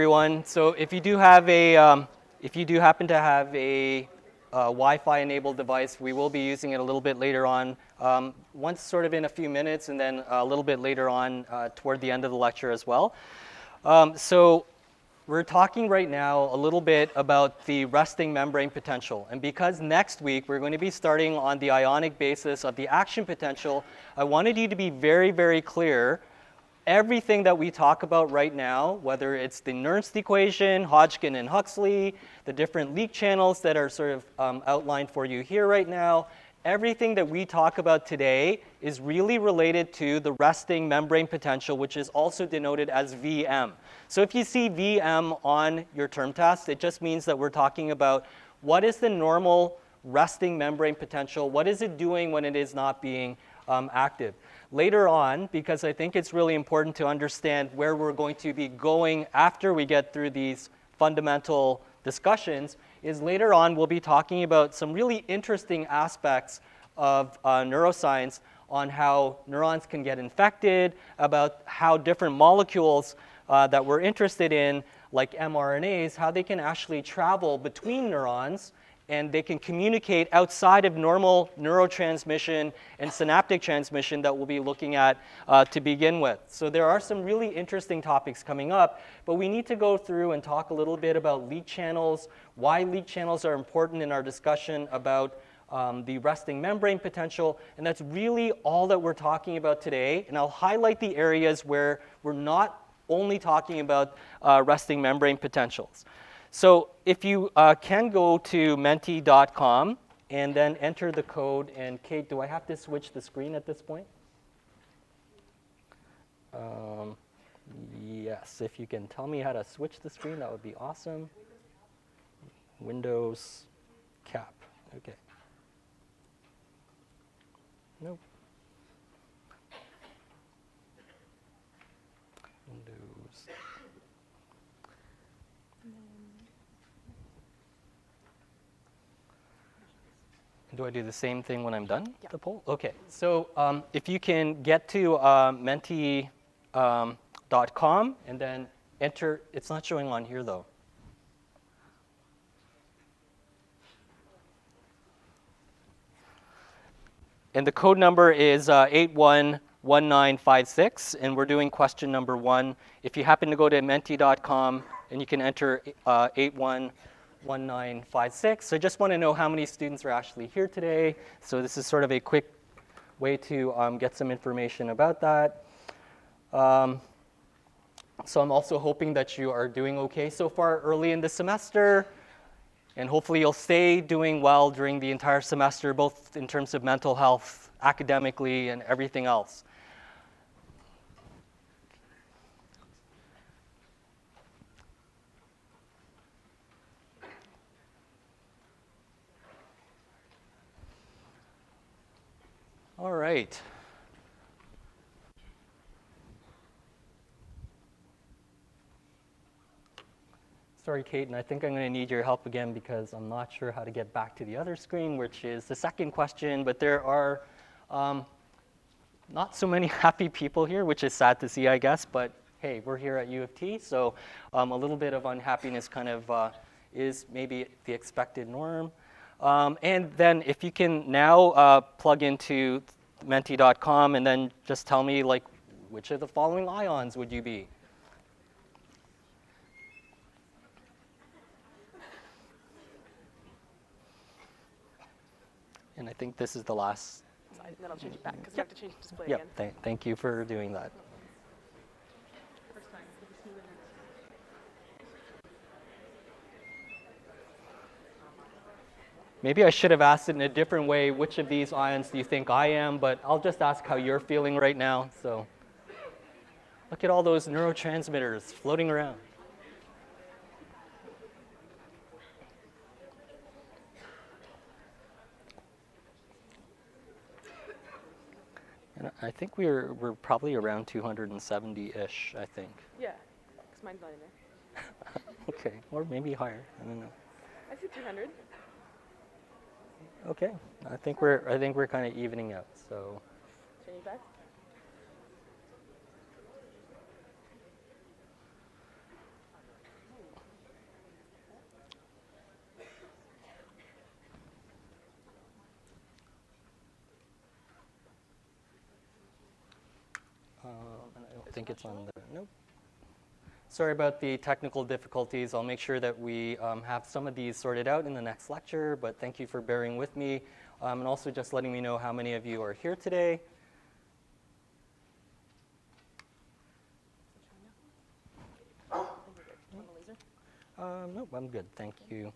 Everyone. So if you do have a, if you do happen to have a Wi-Fi enabled device, we will be using it a little bit later on, once sort of in a few minutes, and then a little bit later on toward the end of the lecture as well. So we're talking right now a little bit about the resting membrane potential. And because next week we're going to be starting on the ionic basis of the action potential, I wanted you to be very, very clear. Everything that we talk about right now, whether it's the Nernst equation, Hodgkin and Huxley, the different leak channels that are sort of outlined for you here right now, everything that we talk about today is really related to the resting membrane potential, which is also denoted as Vm. So if you see Vm on your term test, it just means that we're talking about what is the normal resting membrane potential, what is it doing when it is not being active. Later on, because I think it's really important to understand where we're going to be going after we get through these fundamental discussions, is later on we'll be talking about some really interesting aspects of neuroscience on how neurons can get infected, about how different molecules that we're interested in, like mRNAs, how they can actually travel between neurons and they can communicate outside of normal neurotransmission and synaptic transmission that we'll be looking at to begin with. So there are some really interesting topics coming up, but we need to go through and talk a little bit about leak channels, why leak channels are important in our discussion about the resting membrane potential, and that's really all that we're talking about today. And I'll highlight the areas where we're not only talking about resting membrane potentials. So if you can go to menti.com and then enter the code. And Kate, do I have to switch the screen at this point? Yes, if you can tell me how to switch the screen, that would be awesome. Windows cap. Okay. Nope. Windows. Do I do the same thing when I'm done? Yeah. The poll? Okay. So if you can get to menti.com and then enter, it's not showing on here though. And the code number is 811956, and we're doing question number 1. If you happen to go to menti.com and you can enter 811956. So I just want to know how many students are actually here today. So this is sort of a quick way to get some information about that. So I'm also hoping that you are doing okay so far early in the semester. And hopefully you'll stay doing well during the entire semester, both in terms of mental health, academically, and everything else. All right. Sorry, Kate, and I think I'm going to need your help again because I'm not sure how to get back to the other screen, which is the second question. But there are not so many happy people here, which is sad to see, I guess. But hey, we're here at U of T, so a little bit of unhappiness kind of is maybe the expected norm. And then if you can now plug into menti.com and then just tell me, like, which of the following ions would you be? And I think this is the last. And then I'll change it back because we have to change the display again. Yep, thank you for doing that. Maybe I should have asked it in a different way, which of these ions do you think I am, but I'll just ask how you're feeling right now. So look at all those neurotransmitters floating around. And I think we're probably around 270-ish, I think. Yeah, because mine's not in there. Okay, or maybe higher. I don't know. I see 200. Okay, I think we're kind of evening out. So. Changing back. think it's on the, nope. Sorry about the technical difficulties. I'll make sure that we have some of these sorted out in the next lecture, but thank you for bearing with me, and also just letting me know how many of you are here today. Nope, I'm good, thank you.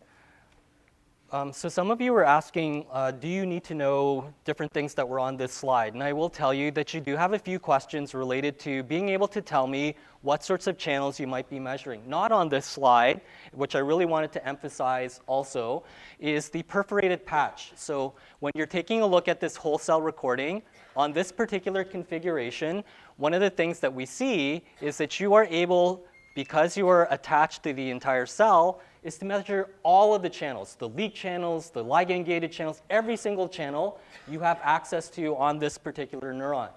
So some of you were asking, do you need to know different things that were on this slide? And I will tell you that you do have a few questions related to being able to tell me what sorts of channels you might be measuring. Not on this slide, which I really wanted to emphasize also, is the perforated patch. So when you're taking a look at this whole cell recording, on this particular configuration, one of the things that we see is that you are able, because you are attached to the entire cell, is to measure all of the channels, the leak channels, the ligand-gated channels, every single channel you have access to on this particular neuron.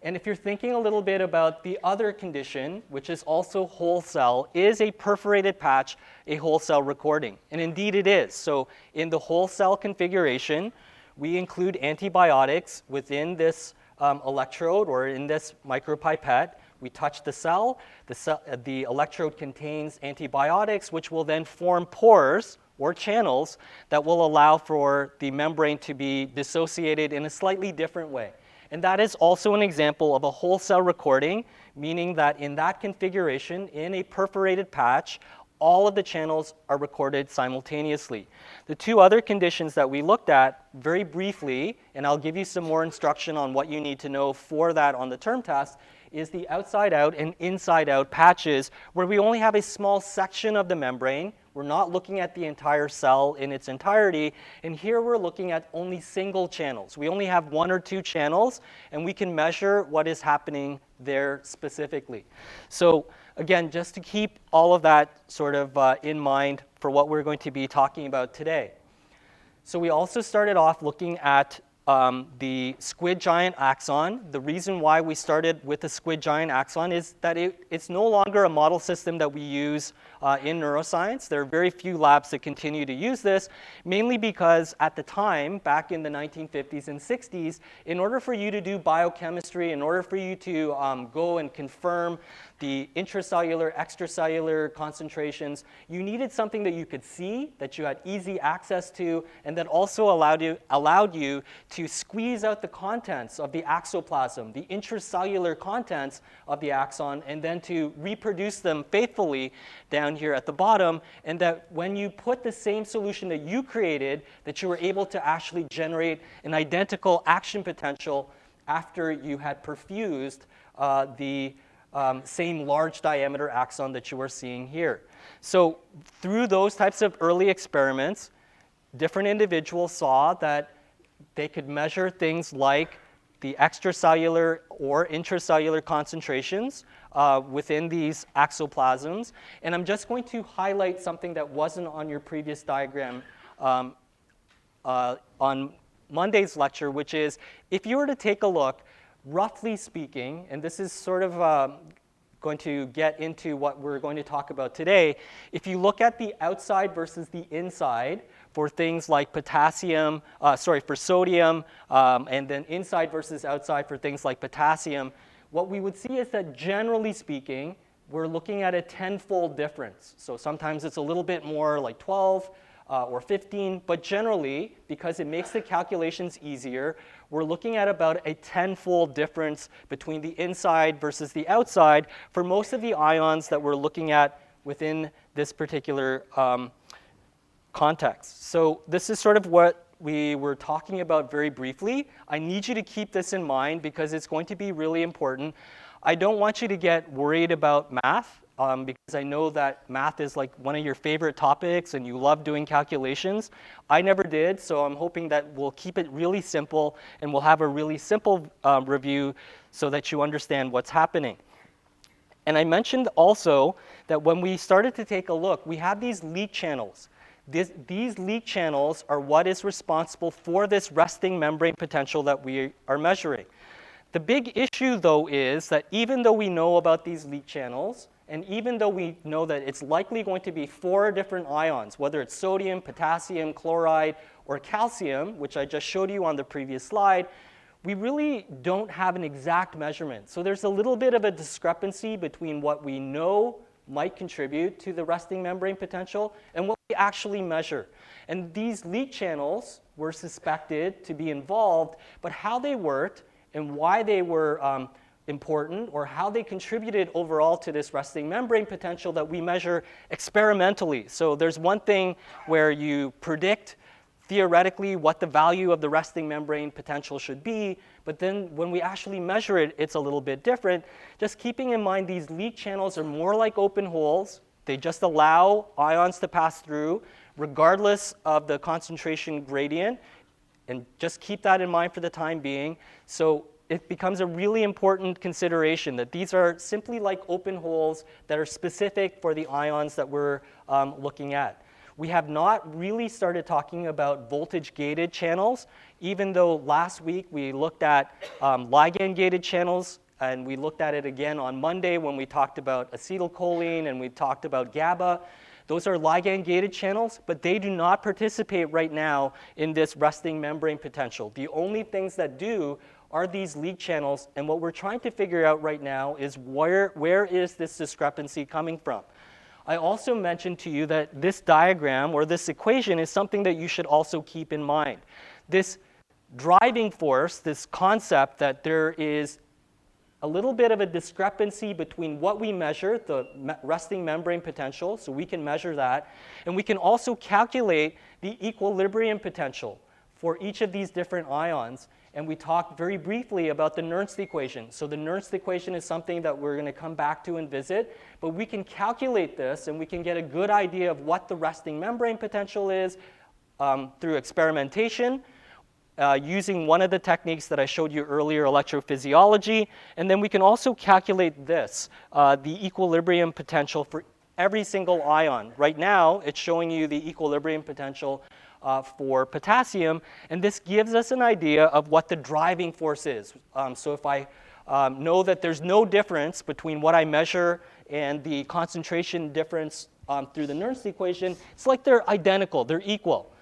And if you're thinking a little bit about the other condition, which is also whole cell, is a perforated patch a whole cell recording? And indeed it is. So in the whole cell configuration, we include antibiotics within this electrode or in this micropipette. We touch the cell, the electrode contains antibiotics, which will then form pores or channels that will allow for the membrane to be dissociated in a slightly different way. And that is also an example of a whole cell recording, meaning that in that configuration, in a perforated patch, all of the channels are recorded simultaneously. The two other conditions that we looked at very briefly, and I'll give you some more instruction on what you need to know for that on the term test, is the outside out and inside out patches where we only have a small section of the membrane. We're not looking at the entire cell in its entirety, and here we're looking at only single channels. We only have one or two channels, and we can measure what is happening there specifically. So again, just to keep all of that sort of in mind for what we're going to be talking about today. So we also started off looking at the squid giant axon. The reason why we started with the squid giant axon is that it's no longer a model system that we use in neuroscience. There are very few labs that continue to use this, mainly because at the time, back in the 1950s and 60s, in order for you to do biochemistry, in order for you to go and confirm the intracellular, extracellular concentrations, you needed something that you could see, that you had easy access to, and that also allowed you to squeeze out the contents of the axoplasm, the intracellular contents of the axon, and then to reproduce them faithfully down here at the bottom, and that when you put the same solution that you created, that you were able to actually generate an identical action potential after you had perfused the same large diameter axon that you are seeing here. So through those types of early experiments, different individuals saw that they could measure things like the extracellular or intracellular concentrations within these axoplasms. And I'm just going to highlight something that wasn't on your previous diagram on Monday's lecture, which is if you were to take a look, roughly speaking, and this is sort of going to get into what we're going to talk about today, if you look at the outside versus the inside for things like for sodium, and then inside versus outside for things like potassium, what we would see is that generally speaking, we're looking at a 10-fold difference. So sometimes it's a little bit more like 12 or 15, but generally, because it makes the calculations easier, we're looking at about a 10-fold difference between the inside versus the outside for most of the ions that we're looking at within this particular context. So this is sort of what we were talking about very briefly. I need you to keep this in mind because it's going to be really important. I don't want you to get worried about math because I know that math is like one of your favorite topics and you love doing calculations. I never did, so I'm hoping that we'll keep it really simple and we'll have a really simple review so that you understand what's happening. And I mentioned also that when we started to take a look, we have these leak channels. These leak channels are what is responsible for this resting membrane potential that we are measuring. The big issue, though, is that even though we know about these leak channels, and even though we know that it's likely going to be 4 different ions, whether it's sodium, potassium, chloride, or calcium, which I just showed you on the previous slide, we really don't have an exact measurement. So there's a little bit of a discrepancy between what we know might contribute to the resting membrane potential and what we actually measure. And these leak channels were suspected to be involved, but how they worked and why they were important or how they contributed overall to this resting membrane potential that we measure experimentally. So there's one thing where you predict theoretically what the value of the resting membrane potential should be, but then when we actually measure it, it's a little bit different. Just keeping in mind these leak channels are more like open holes. They just allow ions to pass through regardless of the concentration gradient, and just keep that in mind for the time being. So it becomes a really important consideration that these are simply like open holes that are specific for the ions that we're looking at. We have not really started talking about voltage-gated channels, even though last week we looked at ligand-gated channels, and we looked at it again on Monday when we talked about acetylcholine and we talked about GABA. Those are ligand-gated channels, but they do not participate right now in this resting membrane potential. The only things that do are these leak channels, and what we're trying to figure out right now is where is this discrepancy coming from? I also mentioned to you that this diagram or this equation is something that you should also keep in mind. This driving force, this concept that there is a little bit of a discrepancy between what we measure, the resting membrane potential, so we can measure that, and we can also calculate the equilibrium potential for each of these different ions. And we talked very briefly about the Nernst equation. So the Nernst equation is something that we're going to come back to and visit, but we can calculate this and we can get a good idea of what the resting membrane potential is through experimentation, using one of the techniques that I showed you earlier, electrophysiology. And then we can also calculate this, the equilibrium potential for every single ion. Right now, it's showing you the equilibrium potential for potassium, and this gives us an idea of what the driving force is. So if I know that there's no difference between what I measure and the concentration difference through the Nernst equation, it's like they're identical, they're equal,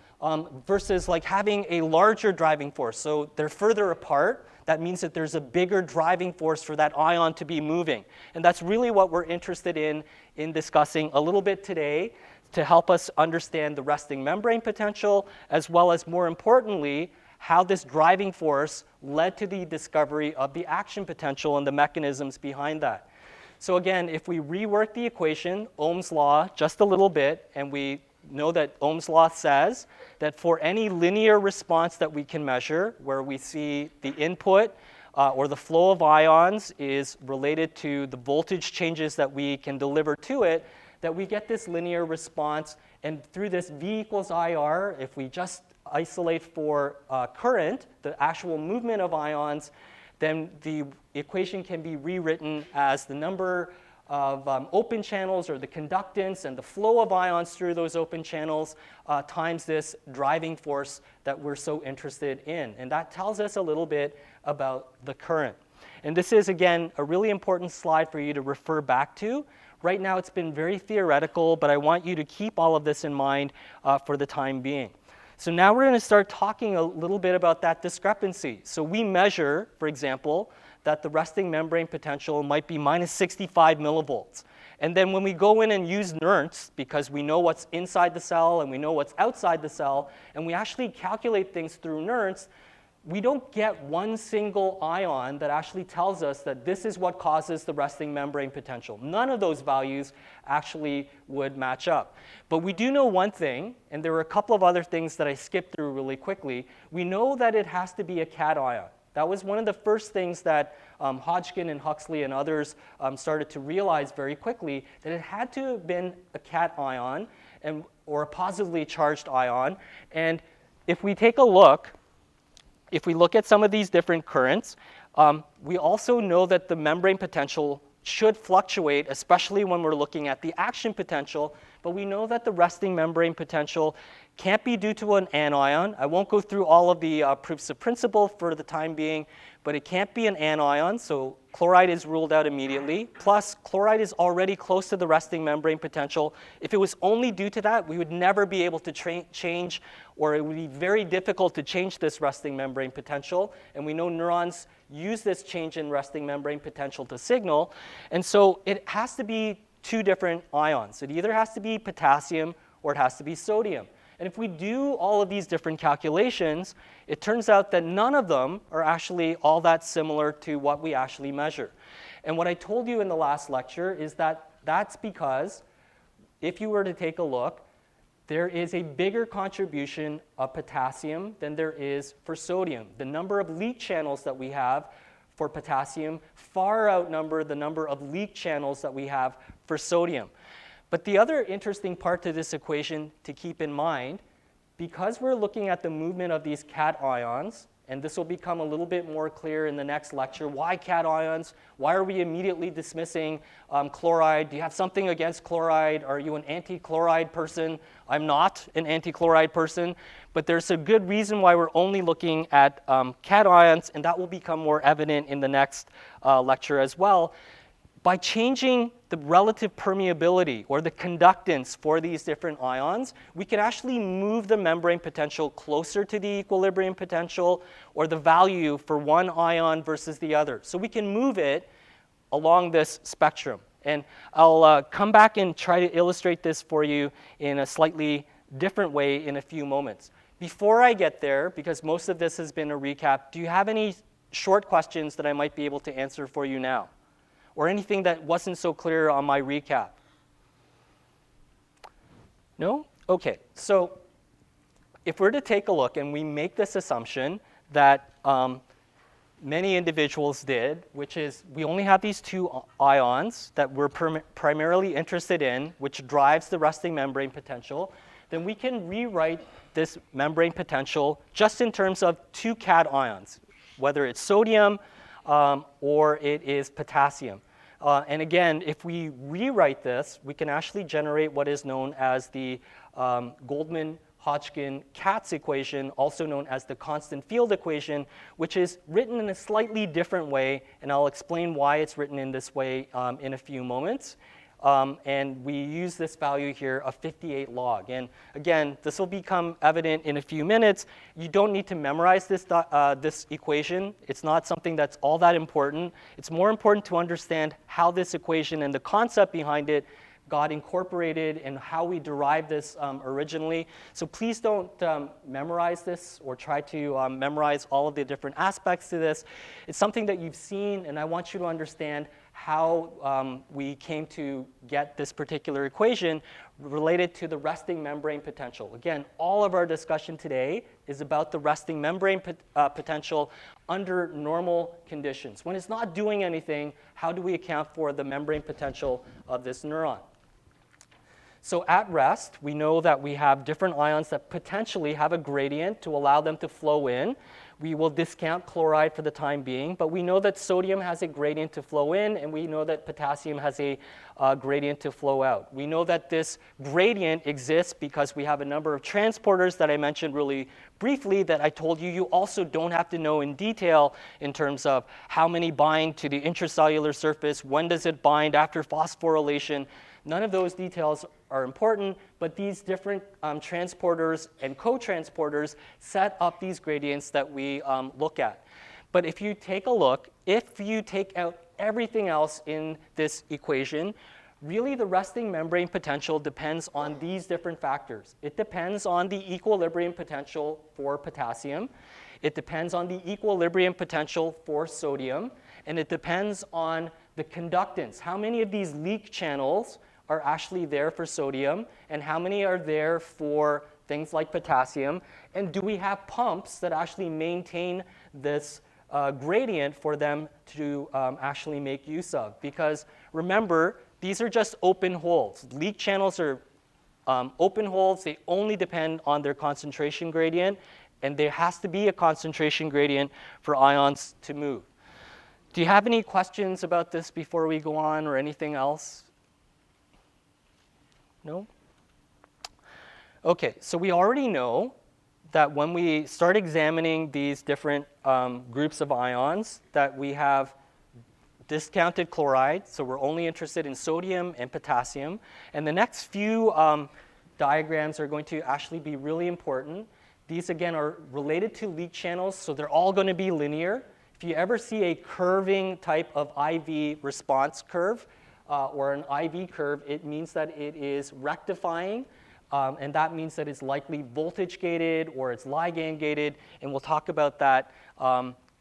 versus like having a larger driving force. So they're further apart. That means that there's a bigger driving force for that ion to be moving. And that's really what we're interested in discussing a little bit today, to help us understand the resting membrane potential, as well as, more importantly, how this driving force led to the discovery of the action potential and the mechanisms behind that. So again, if we rework the equation, Ohm's law, just a little bit, and we know that Ohm's law says that for any linear response that we can measure, where we see the input or the flow of ions is related to the voltage changes that we can deliver to it, that we get this linear response. And through this V equals IR, if we just isolate for current, the actual movement of ions, then the equation can be rewritten as the number of open channels, or the conductance and the flow of ions through those open channels, times this driving force that we're so interested in. And that tells us a little bit about the current. And this is, again, a really important slide for you to refer back to. Right now, it's been very theoretical, but I want you to keep all of this in mind for the time being. So now we're going to start talking a little bit about that discrepancy. So we measure, for example, that the resting membrane potential might be minus 65 millivolts. And then when we go in and use Nernst, because we know what's inside the cell and we know what's outside the cell, and we actually calculate things through Nernst, we don't get one single ion that actually tells us that this is what causes the resting membrane potential. None of those values actually would match up. But we do know one thing, and there are a couple of other things that I skipped through really quickly. We know that it has to be a cation. That was one of the first things that Hodgkin and Huxley and others started to realize very quickly, that it had to have been a cation or a positively charged ion. And if we take a look, if we look at some of these different currents, we also know that the membrane potential should fluctuate, especially when we're looking at the action potential. But we know that the resting membrane potential can't be due to an anion. I won't go through all of the proofs of principle for the time being, but it can't be an anion, so chloride is ruled out immediately. Plus, chloride is already close to the resting membrane potential. If it was only due to that, we would never be able to change, or it would be very difficult to change this resting membrane potential. And we know neurons use this change in resting membrane potential to signal. And so it has to be two different ions. It either has to be potassium or it has to be sodium. And if we do all of these different calculations, it turns out that none of them are actually all that similar to what we actually measure. And what I told you in the last lecture is that that's because if you were to take a look, there is a bigger contribution of potassium than there is for sodium. The number of leak channels that we have for potassium far outnumber the number of leak channels that we have for sodium. But the other interesting part to this equation to keep in mind, because we're looking at the movement of these cations, and this will become a little bit more clear in the next lecture, why cations? Why are we immediately dismissing chloride? Do you have something against chloride? Are you an anti-chloride person? I'm not an anti-chloride person, but there's a good reason why we're only looking at cations, and that will become more evident in the next lecture as well. By changing the relative permeability or the conductance for these different ions, we can actually move the membrane potential closer to the equilibrium potential or the value for one ion versus the other. So we can move it along this spectrum. And I'll come back and try to illustrate this for you in a slightly different way in a few moments. Before I get there, because most of this has been a recap, do you have any short questions that I might be able to answer for you now? Or anything that wasn't so clear on my recap? No? Okay, so if we're to take a look and we make this assumption that many individuals did, which is we only have these two ions that we're primarily interested in, which drives the resting membrane potential, then we can rewrite this membrane potential just in terms of two cations, whether it's sodium or it is potassium. And again, if we rewrite this, we can actually generate what is known as the Goldman-Hodgkin-Katz equation, also known as the constant field equation, which is written in a slightly different way, and I'll explain why it's written in this way in a few moments. And we use this value here of 58 log. And again, this will become evident in a few minutes. You don't need to memorize this equation. It's not something that's all that important. It's more important to understand how this equation and the concept behind it got incorporated and how we derived this originally. So please don't memorize this or try to memorize all of the different aspects to this. It's something that you've seen, and I want you to understand how we came to get this particular equation related to the resting membrane potential. Again, all of our discussion today is about the resting membrane potential under normal conditions. When it's not doing anything, how do we account for the membrane potential of this neuron? So at rest, we know that we have different ions that potentially have a gradient to allow them to flow in. We will discount chloride for the time being, but we know that sodium has a gradient to flow in, and we know that potassium has a gradient to flow out. We know that this gradient exists because we have a number of transporters that I mentioned really briefly that I told you also don't have to know in detail in terms of how many bind to the intracellular surface, when does it bind after phosphorylation. None of those details are important, but these different transporters and co-transporters set up these gradients that we look at. But if you take a look, if you take out everything else in this equation, really the resting membrane potential depends on these different factors. It depends on the equilibrium potential for potassium. It depends on the equilibrium potential for sodium. And it depends on the conductance. How many of these leak channels are actually there for sodium, and how many are there for things like potassium? And do we have pumps that actually maintain this gradient for them to actually make use of? Because remember, these are just open holes. Leak channels are open holes. They only depend on their concentration gradient, and there has to be a concentration gradient for ions to move. Do you have any questions about this before we go on, or anything else? No? Okay, so we already know that when we start examining these different groups of ions, that we have discounted chloride, so we're only interested in sodium and potassium. And the next few diagrams are going to actually be really important. These, again, are related to leak channels, so they're all going to be linear. If you ever see a curving type of IV response curve or an IV curve, it means that it is rectifying, and that means that it's likely voltage gated or it's ligand gated, and we'll talk about that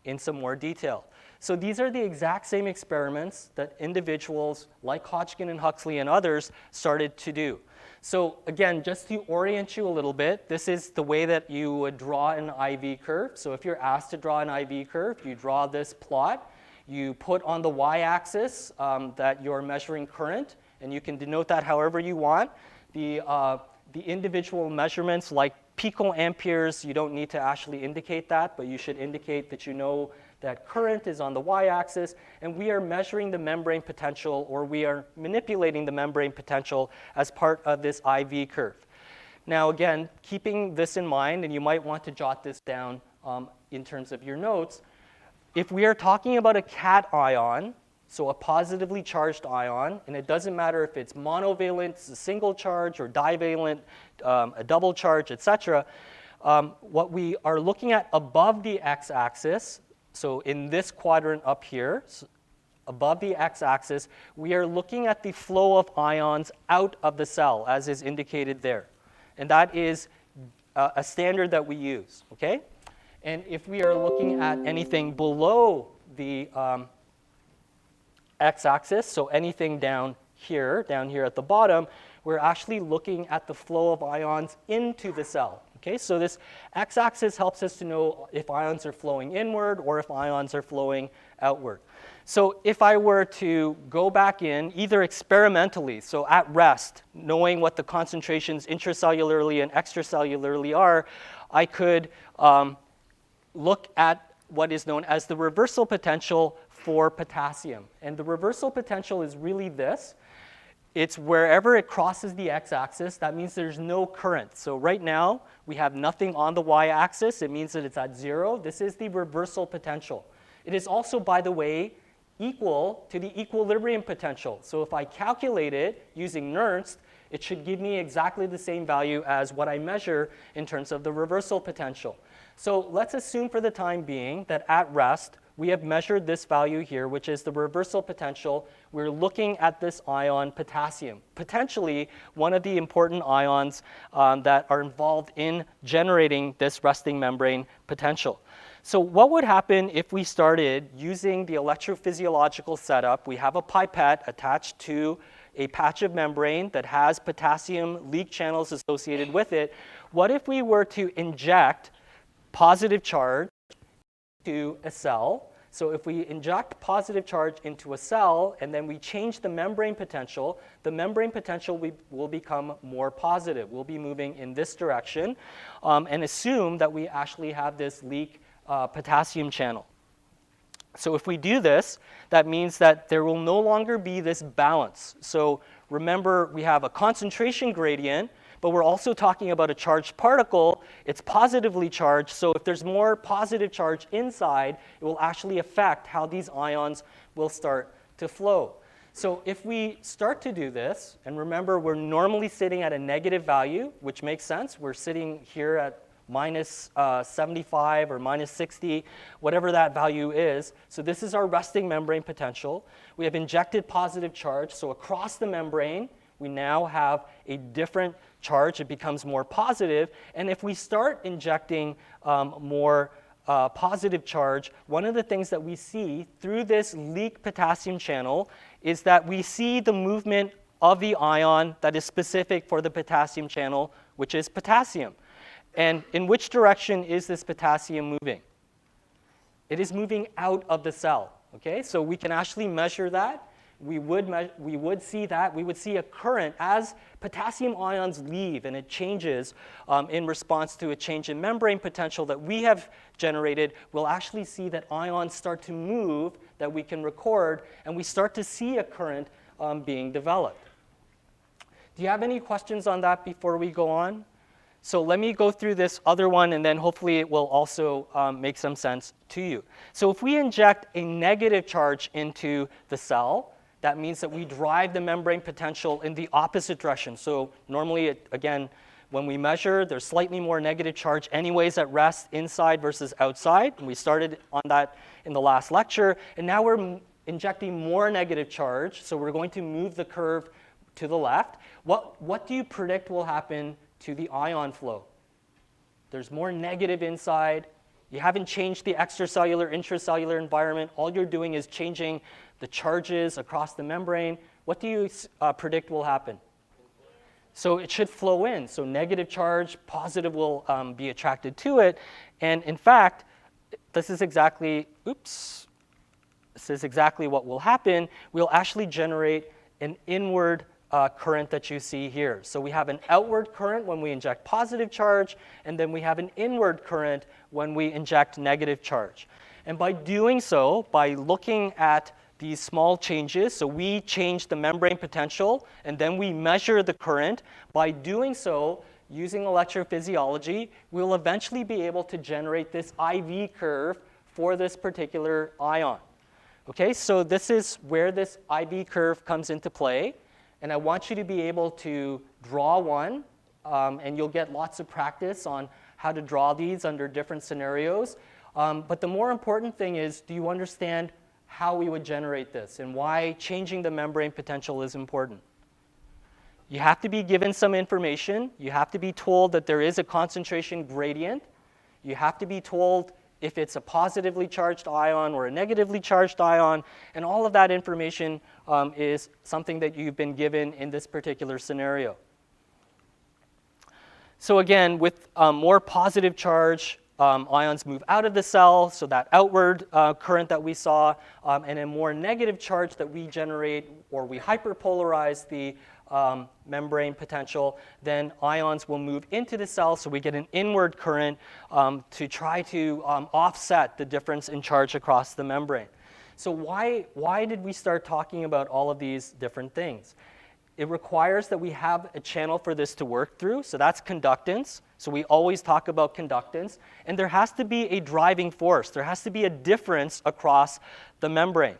in some more detail. So these are the exact same experiments that individuals like Hodgkin and Huxley and others started to do. So again, just to orient you a little bit, this is the way that you would draw an IV curve. So if you're asked to draw an IV curve, you draw this plot. You put on the y-axis that you're measuring current, and you can denote that however you want. The individual measurements like picoamperes, you don't need to actually indicate that, but you should indicate that you know that current is on the y-axis, and we are measuring the membrane potential, or we are manipulating the membrane potential as part of this IV curve. Now again, keeping this in mind, and you might want to jot this down in terms of your notes, if we are talking about a cation, so a positively charged ion, and it doesn't matter if it's monovalent, it's a single charge, or divalent, a double charge, etc. What we are looking at above the x-axis, so in this quadrant up here, so above the x-axis, we are looking at the flow of ions out of the cell, as is indicated there. And that is a standard that we use, okay? And if we are looking at anything below the x-axis, so anything down here at the bottom, we're actually looking at the flow of ions into the cell. Okay, so this x-axis helps us to know if ions are flowing inward or if ions are flowing outward. So if I were to go back in, either experimentally, so at rest, knowing what the concentrations intracellularly and extracellularly are, I could look at what is known as the reversal potential for potassium. And the reversal potential is really this. It's wherever it crosses the x-axis, that means there's no current. So right now, we have nothing on the y-axis. It means that it's at 0. This is the reversal potential. It is also, by the way, equal to the equilibrium potential. So if I calculate it using Nernst, it should give me exactly the same value as what I measure in terms of the reversal potential. So let's assume for the time being that at rest, we have measured this value here, which is the reversal potential. We're looking at this ion, potassium, potentially one of the important ions that are involved in generating this resting membrane potential. So what would happen if we started using the electrophysiological setup? We have a pipette attached to a patch of membrane that has potassium leak channels associated with it. What if we were to inject positive charge to a cell? So if we inject positive charge into a cell and then we change the membrane potential will become more positive. We'll be moving in this direction and assume that we actually have this leak potassium channel. So if we do this, that means that there will no longer be this balance. So remember, we have a concentration gradient, but we're also talking about a charged particle. It's positively charged, so if there's more positive charge inside, it will actually affect how these ions will start to flow. So if we start to do this, and remember, we're normally sitting at a negative value, which makes sense. We're sitting here at minus 75 or minus 60, whatever that value is. So this is our resting membrane potential. We have injected positive charge, so across the membrane, we now have a different charge. It becomes more positive. And if we start injecting more positive charge, one of the things that we see through this leak potassium channel is that we see the movement of the ion that is specific for the potassium channel, which is potassium. And in which direction is this potassium moving? It is moving out of the cell. Okay, so we can actually measure that. We would see that. We would see a current as potassium ions leave and it changes in response to a change in membrane potential that we have generated. We'll actually see that ions start to move that we can record, and we start to see a current being developed. Do you have any questions on that before we go on? So let me go through this other one, and then hopefully it will also make some sense to you. So if we inject a negative charge into the cell, that means that we drive the membrane potential in the opposite direction. So normally, again, when we measure, there's slightly more negative charge anyways at rest inside versus outside. And we started on that in the last lecture. And now we're injecting more negative charge. So we're going to move the curve to the left. What do you predict will happen to the ion flow? There's more negative inside. You haven't changed the extracellular, intracellular environment. All you're doing is changing the charges across the membrane. What do you predict will happen? So it should flow in. So negative charge, positive will be attracted to it. And in fact, this is exactly what will happen. We'll actually generate an inward current that you see here. So we have an outward current when we inject positive charge, and then we have an inward current when we inject negative charge. And by doing so, by looking at these small changes, so we change the membrane potential, and then we measure the current. By doing so, using electrophysiology, we'll eventually be able to generate this IV curve for this particular ion. Okay, so this is where this IV curve comes into play. And I want you to be able to draw one, and you'll get lots of practice on how to draw these under different scenarios. But the more important thing is, do you understand how we would generate this and why changing the membrane potential is important? You have to be given some information. You have to be told that there is a concentration gradient. You have to be told if it's a positively charged ion or a negatively charged ion, and all of that information is something that you've been given in this particular scenario. So again, with more positive charge, ions move out of the cell, so that outward current that we saw, and a more negative charge that we generate, or we hyperpolarize the membrane potential, then ions will move into the cell, so we get an inward current to try to offset the difference in charge across the membrane. So why did we start talking about all of these different things? It requires that we have a channel for this to work through, so that's conductance. So we always talk about conductance, and there has to be a driving force. There has to be a difference across the membrane.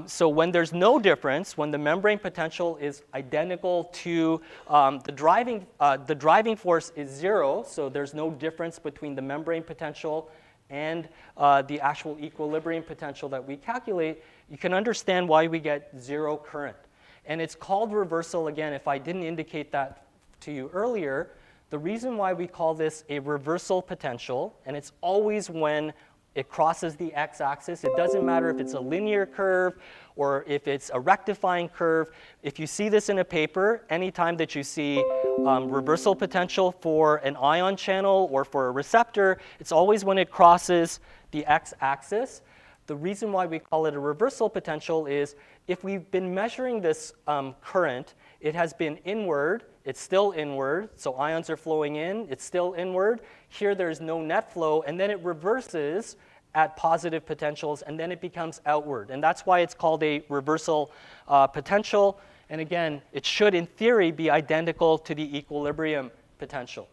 So when there's no difference, when the membrane potential is identical to the driving force is zero, so there's no difference between the membrane potential and the actual equilibrium potential that we calculate, you can understand why we get zero current. And it's called reversal. Again, if I didn't indicate that to you earlier, the reason why we call this a reversal potential, and it's always when it crosses the x-axis. It doesn't matter if it's a linear curve or if it's a rectifying curve. If you see this in a paper, anytime that you see reversal potential for an ion channel or for a receptor, it's always when it crosses the x-axis. The reason why we call it a reversal potential is if we've been measuring this current, it has been inward, it's still inward, so ions are flowing in, it's still inward. Here there's no net flow, and then it reverses at positive potentials, and then it becomes outward. And that's why it's called a reversal potential. And again, it should, in theory, be identical to the equilibrium potential.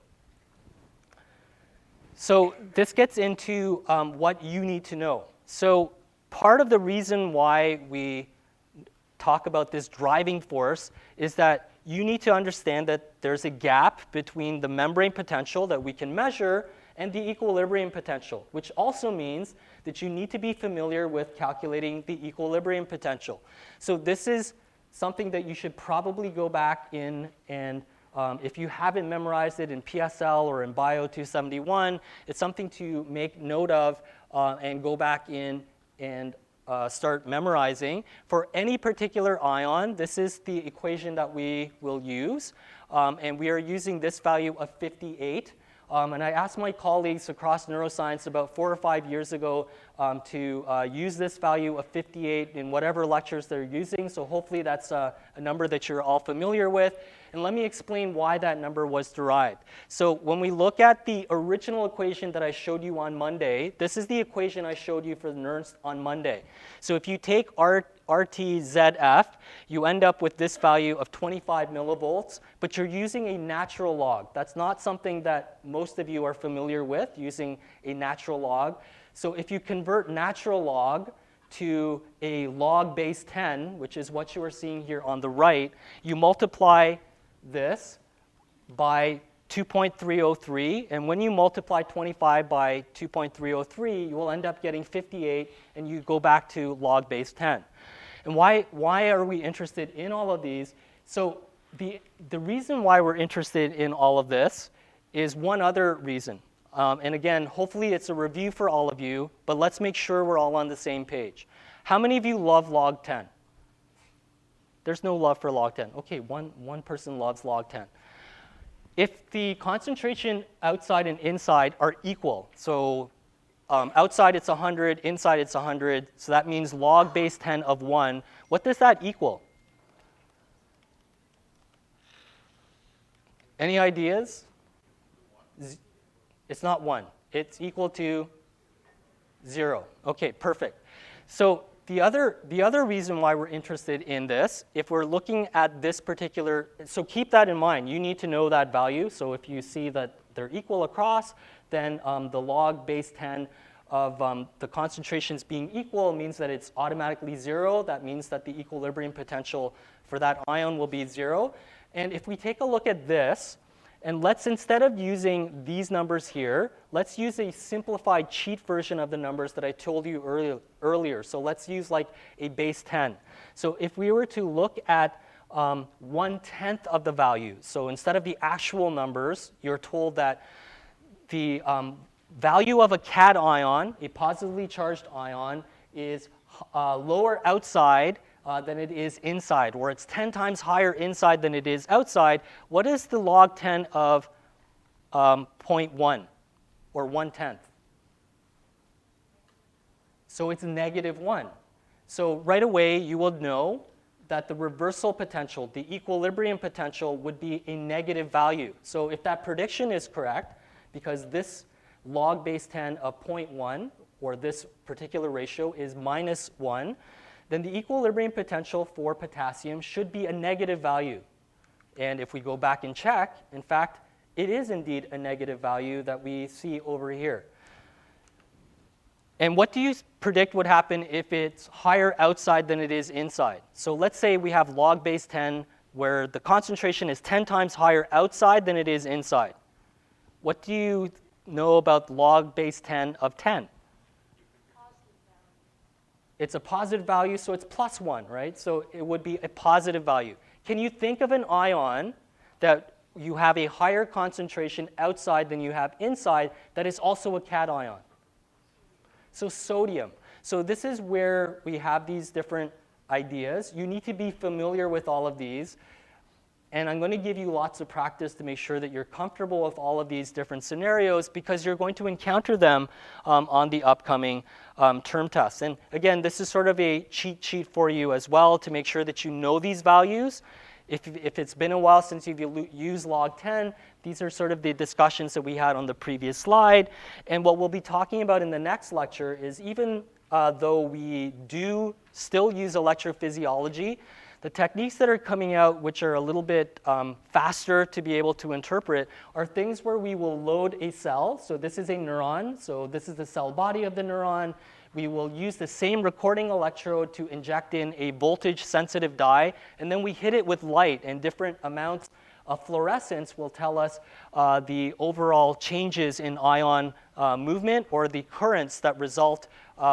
So this gets into what you need to know. So part of the reason why we talk about this driving force is that you need to understand that there's a gap between the membrane potential that we can measure and the equilibrium potential, which also means that you need to be familiar with calculating the equilibrium potential. So this is something that you should probably go back in and if you haven't memorized it in PSL or in Bio 271, it's something to make note of and go back in and start memorizing. For any particular ion, this is the equation that we will use. And we are using this value of 58. And I asked my colleagues across neuroscience about 4 or 5 years ago to use this value of 58 in whatever lectures they're using. So hopefully that's a number that you're all familiar with. And let me explain why that number was derived. So when we look at the original equation that I showed you on Monday, this is the equation I showed you for the Nernst on Monday. So if you take RTZF, you end up with this value of 25 millivolts, but you're using a natural log. That's not something that most of you are familiar with, using a natural log. So if you convert natural log to a log base 10, which is what you are seeing here on the right, you multiply this by 2.303, and when you multiply 25 by 2.303, you will end up getting 58, and you go back to log base 10. And why are we interested in all of these? So the reason why we're interested in all of this is one other reason. And again, hopefully it's a review for all of you, but let's make sure we're all on the same page. How many of you love log 10? There's no love for log 10. Okay, one person loves log 10. If the concentration outside and inside are equal, so outside it's 100, inside it's 100, so that means log base 10 of 1. What does that equal? Any ideas? It's not 1. It's equal to 0. Okay, perfect. So the other reason why we're interested in this, if we're looking at this particular, so keep that in mind. You need to know that value. So if you see that they're equal across, then the log base 10 of the concentrations being equal means that it's automatically 0. That means that the equilibrium potential for that ion will be 0. And if we take a look at this, and let's, instead of using these numbers here, let's use a simplified cheat version of the numbers that I told you earlier. So let's use like a base 10. So if we were to look at 1/10 of the value, so instead of the actual numbers, you're told that the value of a cation, a positively charged ion, is lower outside than it is inside, or it's 10 times higher inside than it is outside. What is the log 10 of 0.1 or 1/10? So it's -1. So right away you will know that the reversal potential, the equilibrium potential, would be a negative value. So if that prediction is correct, because this log base 10 of 0.1, or this particular ratio, is -1, then the equilibrium potential for potassium should be a negative value. And if we go back and check, in fact, it is indeed a negative value that we see over here. And what do you predict would happen if it's higher outside than it is inside? So let's say we have log base 10 where the concentration is 10 times higher outside than it is inside. What do you know about log base 10 of 10? It's a positive value, so it's +1, right? So it would be a positive value. Can you think of an ion that you have a higher concentration outside than you have inside that is also a cation? So sodium. So this is where we have these different ideas. You need to be familiar with all of these. And I'm going to give you lots of practice to make sure that you're comfortable with all of these different scenarios, because you're going to encounter them on the upcoming term tests. And again, this is sort of a cheat sheet for you as well to make sure that you know these values. If it's been a while since you've used log 10, these are sort of the discussions that we had on the previous slide. And what we'll be talking about in the next lecture is, even though we do still use electrophysiology, the techniques that are coming out, which are a little bit faster to be able to interpret, are things where we will load a cell. So this is a neuron. So this is the cell body of the neuron. We will use the same recording electrode to inject in a voltage-sensitive dye, and then we hit it with light, and different amounts of fluorescence will tell us the overall changes in ion movement, or the currents that result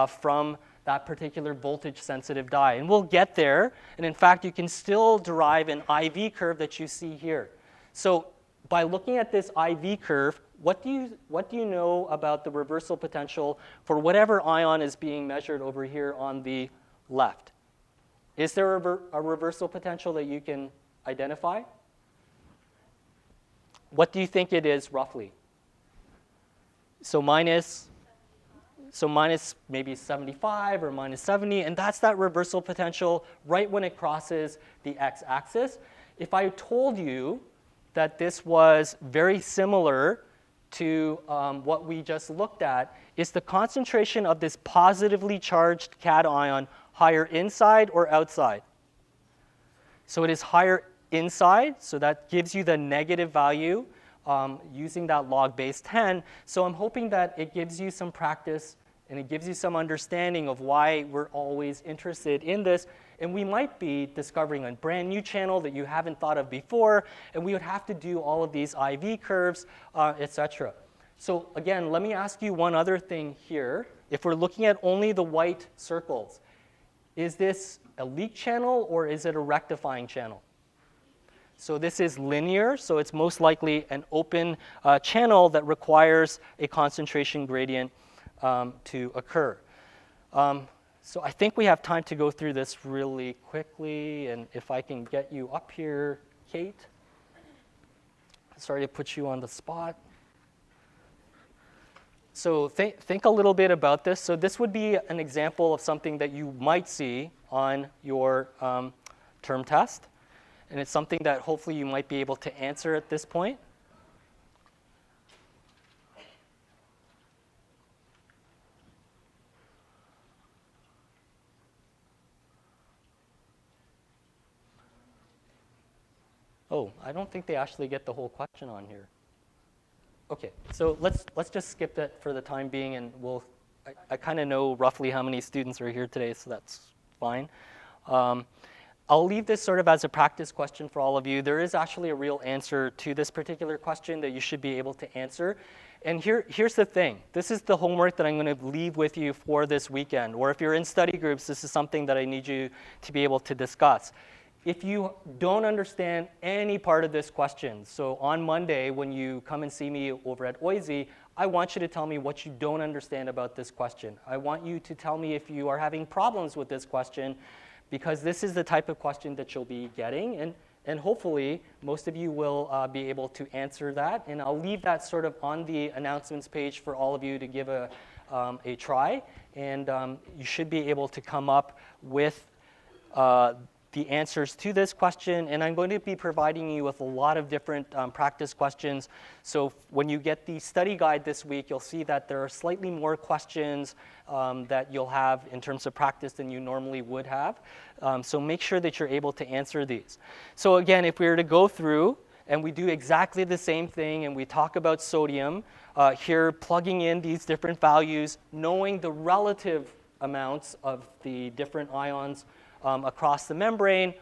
from that particular voltage-sensitive dye. And we'll get there. And in fact, you can still derive an IV curve that you see here. So by looking at this IV curve, what do you know about the reversal potential for whatever ion is being measured over here on the left? Is there a reversal potential that you can identify? What do you think it is roughly? So minus so minus maybe 75 or minus 70, and that's that reversal potential right when it crosses the x-axis. If I told you that this was very similar to what we just looked at, is the concentration of this positively charged cation higher inside or outside? So it is higher inside, so that gives you the negative value using that log base 10. So I'm hoping that it gives you some practice and it gives you some understanding of why we're always interested in this. And we might be discovering a brand new channel that you haven't thought of before, and we would have to do all of these IV curves, etc. So again, let me ask you one other thing here. If we're looking at only the white circles, is this a leak channel or is it a rectifying channel? So this is linear, so it's most likely an open channel that requires a concentration gradient to occur. So I think we have time to go through this really quickly, and if I can get you up here, Kate. Sorry to put you on the spot. So think a little bit about this. So this would be an example of something that you might see on your term test. And it's something that hopefully you might be able to answer at this point. Oh, I don't think they actually get the whole question on here. Okay, so let's just skip that for the time being, and I kind of know roughly how many students are here today, so that's fine. I'll leave this sort of as a practice question for all of you. There is actually a real answer to this particular question that you should be able to answer. And here's the thing. This is the homework that I'm going to leave with you for this weekend. Or if you're in study groups, this is something that I need you to be able to discuss. If you don't understand any part of this question, so on Monday when you come and see me over at OISE, I want you to tell me what you don't understand about this question. I want you to tell me if you are having problems with this question, because this is the type of question that you'll be getting, and hopefully most of you will be able to answer that. And I'll leave that sort of on the announcements page for all of you to give a try, and you should be able to come up with the answers to this question, and I'm going to be providing you with a lot of different practice questions. So when you get the study guide this week, you'll see that there are slightly more questions that you'll have in terms of practice than you normally would have. So make sure that you're able to answer these. So again, if we were to go through and we do exactly the same thing and we talk about sodium, here plugging in these different values, knowing the relative amounts of the different ions across the membrane,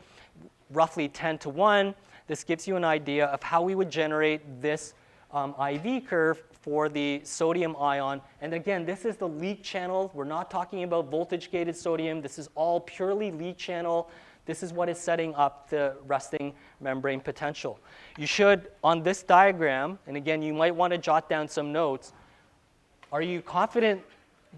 roughly 10 to 1. This gives you an idea of how we would generate this IV curve for the sodium ion. And again, this is the leak channel. We're not talking about voltage-gated sodium. This is all purely leak channel. This is what is setting up the resting membrane potential. You should, on this diagram, and again, you might want to jot down some notes, are you confident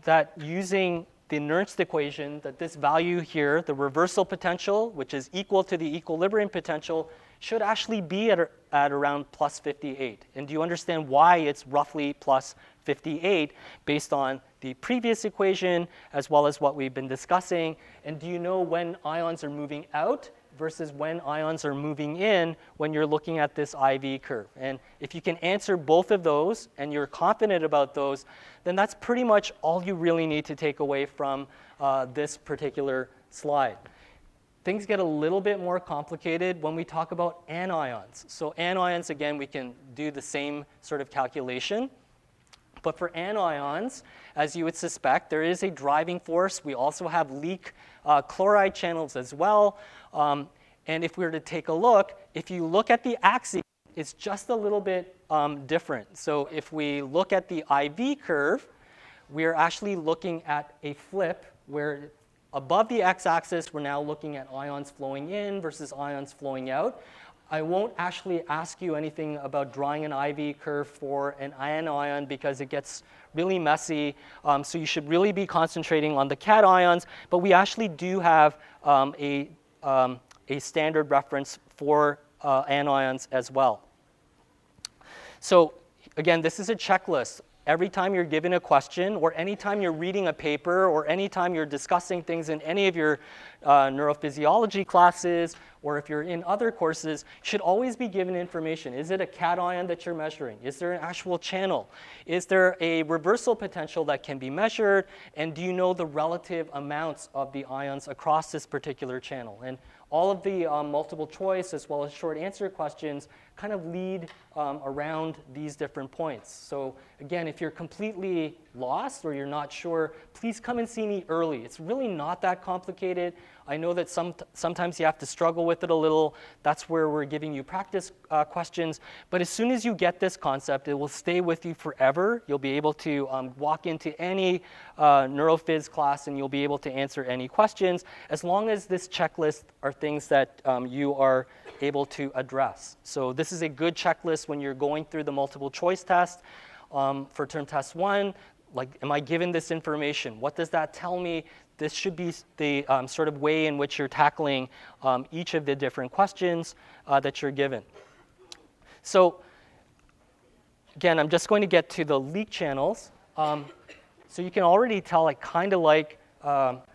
that using the Nernst equation, that this value here, the reversal potential, which is equal to the equilibrium potential, should actually be at around plus 58? And do you understand why it's roughly plus 58 based on the previous equation as well as what we've been discussing? And do you know when ions are moving out versus when ions are moving in when you're looking at this IV curve? And if you can answer both of those and you're confident about those, then that's pretty much all you really need to take away from this particular slide. Things get a little bit more complicated when we talk about anions. So anions, again, we can do the same sort of calculation. But for anions, as you would suspect, there is a driving force. We also have leak chloride channels as well. And if we were to take a look, if you look at the axis, it's just a little bit different. So if we look at the IV curve, we're actually looking at a flip where above the x-axis, we're now looking at ions flowing in versus ions flowing out. I won't actually ask you anything about drawing an IV curve for an anion because it gets really messy. So you should really be concentrating on the cations. But we actually do have a standard reference for anions as well. So again, this is a checklist. every time you're given a question, or anytime you're reading a paper, or anytime you're discussing things in any of your neurophysiology classes, or if you're in other courses, should always be given information. Is it a cation that you're measuring? Is there an actual channel? Is there a reversal potential that can be measured? And do you know the relative amounts of the ions across this particular channel? And all of the multiple choice as well as short answer questions kind of lead around these different points. So again, if you're completely lost or you're not sure, please come and see me early. It's really not that complicated. I know that sometimes you have to struggle with it a little. That's where we're giving you practice questions. But as soon as you get this concept, it will stay with you forever. You'll be able to walk into any neurophys class and you'll be able to answer any questions as long as this checklist are things that you are able to address. So this is a good checklist when you're going through the multiple choice test for term test 1. Like, am I given this information? What does that tell me? This should be the sort of way in which you're tackling each of the different questions that you're given. So again, I'm just going to get to the leak channels. So you can already tell I kind of like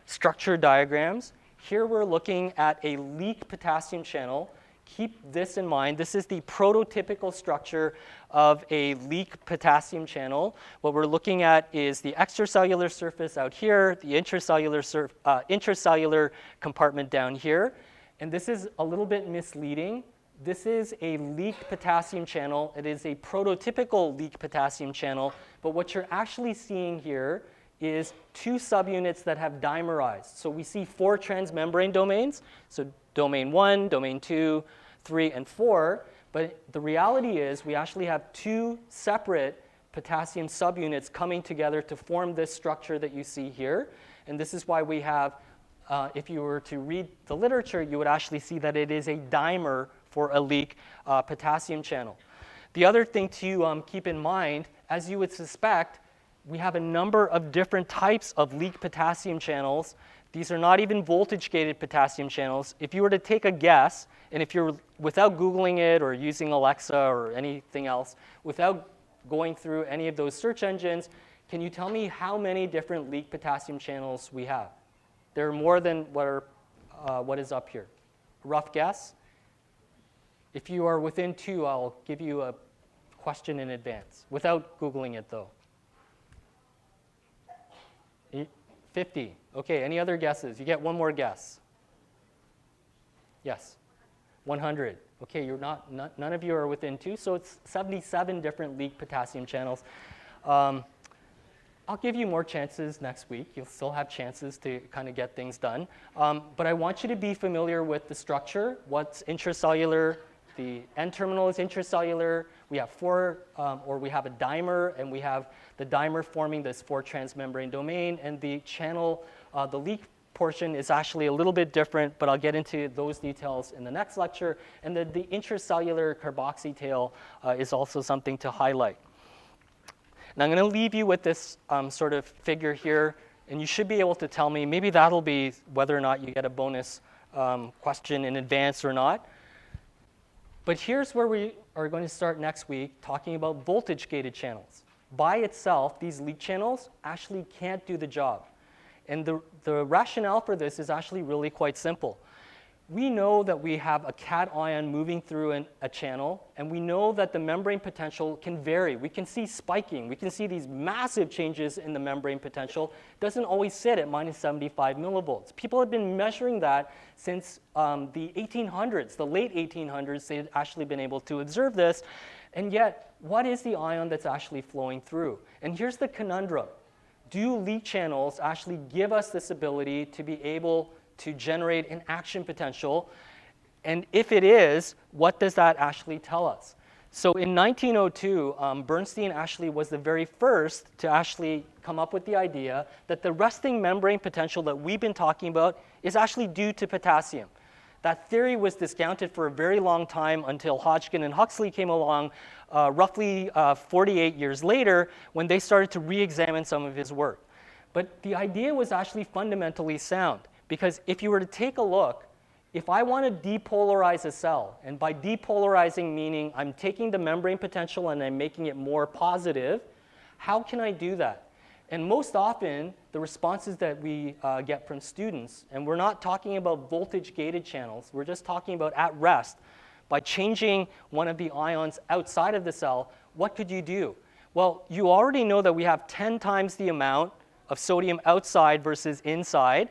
structure diagrams. Here we're looking at a leak potassium channel. Keep this in mind. This is the prototypical structure of a leak potassium channel. What we're looking at is the extracellular surface out here, the intracellular compartment down here. And this is a little bit misleading. This is a leak potassium channel. It is a prototypical leak potassium channel. But what you're actually seeing here is 2 subunits that have dimerized. So we see 4 transmembrane domains. So domain 1, domain 2, 3, and 4. But the reality is we actually have 2 separate potassium subunits coming together to form this structure that you see here. And this is why we have, if you were to read the literature, you would actually see that it is a dimer for a leak potassium channel. The other thing to keep in mind, as you would suspect, we have a number of different types of leak potassium channels. These are not even voltage-gated potassium channels. If you were to take a guess, and if you're without Googling it or using Alexa or anything else, without going through any of those search engines, can you tell me how many different leak potassium channels we have? There are more than what is up here. Rough guess? If you are within 2, I'll give you a question in advance, without Googling it though. 50. Okay, any other guesses? You get one more guess. Yes. 100. Okay, none of you are within 2, so it's 77 different leak potassium channels. I'll give you more chances next week. You'll still have chances to kind of get things done. But I want you to be familiar with the structure, what's intracellular. The N-terminal is intracellular. We have 4, or we have a dimer, and we have the dimer forming this 4 transmembrane domain, and the channel, the leak portion is actually a little bit different, but I'll get into those details in the next lecture. And the intracellular carboxy tail is also something to highlight. And I'm going to leave you with this sort of figure here, and you should be able to tell me, maybe that'll be whether or not you get a bonus question in advance or not. But here's where we are going to start next week, talking about voltage-gated channels. By itself, these leak channels actually can't do the job. And the rationale for this is actually really quite simple. We know that we have a cation moving through a channel, and we know that the membrane potential can vary. We can see spiking. We can see these massive changes in the membrane potential. It doesn't always sit at minus 75 millivolts. People have been measuring that since the 1800s, the late 1800s. They've actually been able to observe this. And yet, what is the ion that's actually flowing through? And here's the conundrum. Do leak channels actually give us this ability to be able to generate an action potential? And if it is, what does that actually tell us? So in 1902, Bernstein actually was the very first to actually come up with the idea that the resting membrane potential that we've been talking about is actually due to potassium. That theory was discounted for a very long time until Hodgkin and Huxley came along roughly 48 years later, when they started to re-examine some of his work. But the idea was actually fundamentally sound. Because if you were to take a look, if I want to depolarize a cell, and by depolarizing meaning I'm taking the membrane potential and I'm making it more positive, How can I do that? And most often, the responses that we get from students, and we're not talking about voltage-gated channels, we're just talking about at rest, by changing one of the ions outside of the cell, what could you do? Well, you already know that we have 10 times the amount of sodium outside versus inside,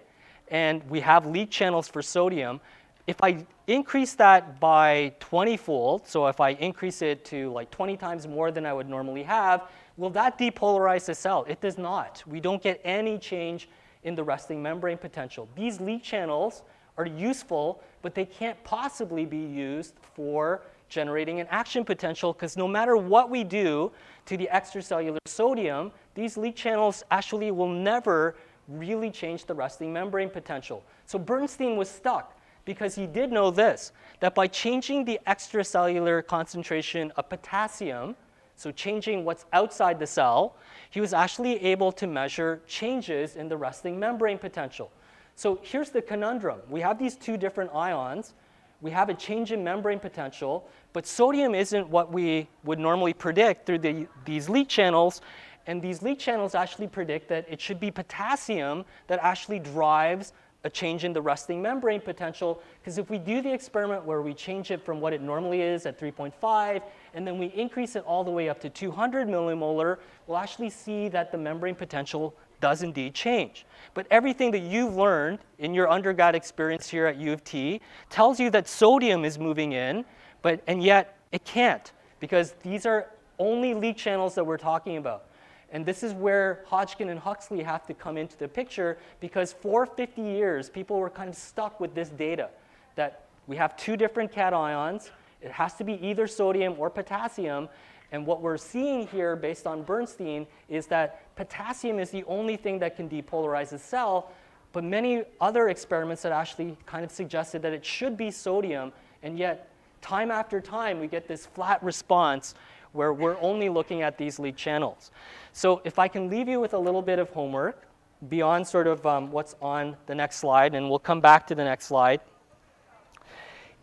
and we have leak channels for sodium. If I increase that by 20-fold, so if I increase it to like 20 times more than I would normally have, will that depolarize the cell? It does not. We don't get any change in the resting membrane potential. These leak channels are useful, but they can't possibly be used for generating an action potential, because no matter what we do to the extracellular sodium, these leak channels actually will never really change the resting membrane potential. So Bernstein was stuck because he did know this, that by changing the extracellular concentration of potassium, so changing what's outside the cell, he was actually able to measure changes in the resting membrane potential. So here's the conundrum. We have these two different ions. We have a change in membrane potential, but sodium isn't what we would normally predict through these leak channels. And these leak channels actually predict that it should be potassium that actually drives a change in the resting membrane potential, because if we do the experiment where we change it from what it normally is at 3.5, and then we increase it all the way up to 200 millimolar, we'll actually see that the membrane potential does indeed change. But everything that you've learned in your undergrad experience here at U of T tells you that sodium is moving in, and yet it can't, because these are only leak channels that we're talking about. And this is where Hodgkin and Huxley have to come into the picture, because for 50 years, people were kind of stuck with this data, that we have two different cations. It has to be either sodium or potassium. And what we're seeing here, based on Bernstein, is that potassium is the only thing that can depolarize a cell, but many other experiments that actually kind of suggested that it should be sodium, and yet time after time, we get this flat response where we're only looking at these leak channels. So if I can leave you with a little bit of homework beyond sort of what's on the next slide, and we'll come back to the next slide.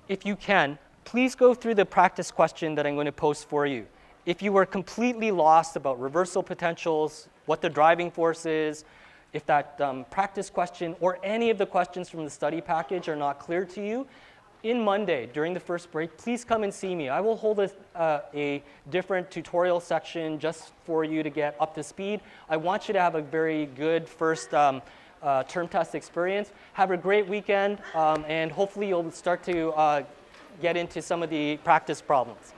If you can, please go through the practice question that I'm going to post for you. If you were completely lost about reversal potentials, what the driving force is, if that practice question or any of the questions from the study package are not clear to you, in Monday, during the first break, please come and see me. I will hold a different tutorial section just for you to get up to speed. I want you to have a very good first term test experience. Have a great weekend, and hopefully you'll start to get into some of the practice problems.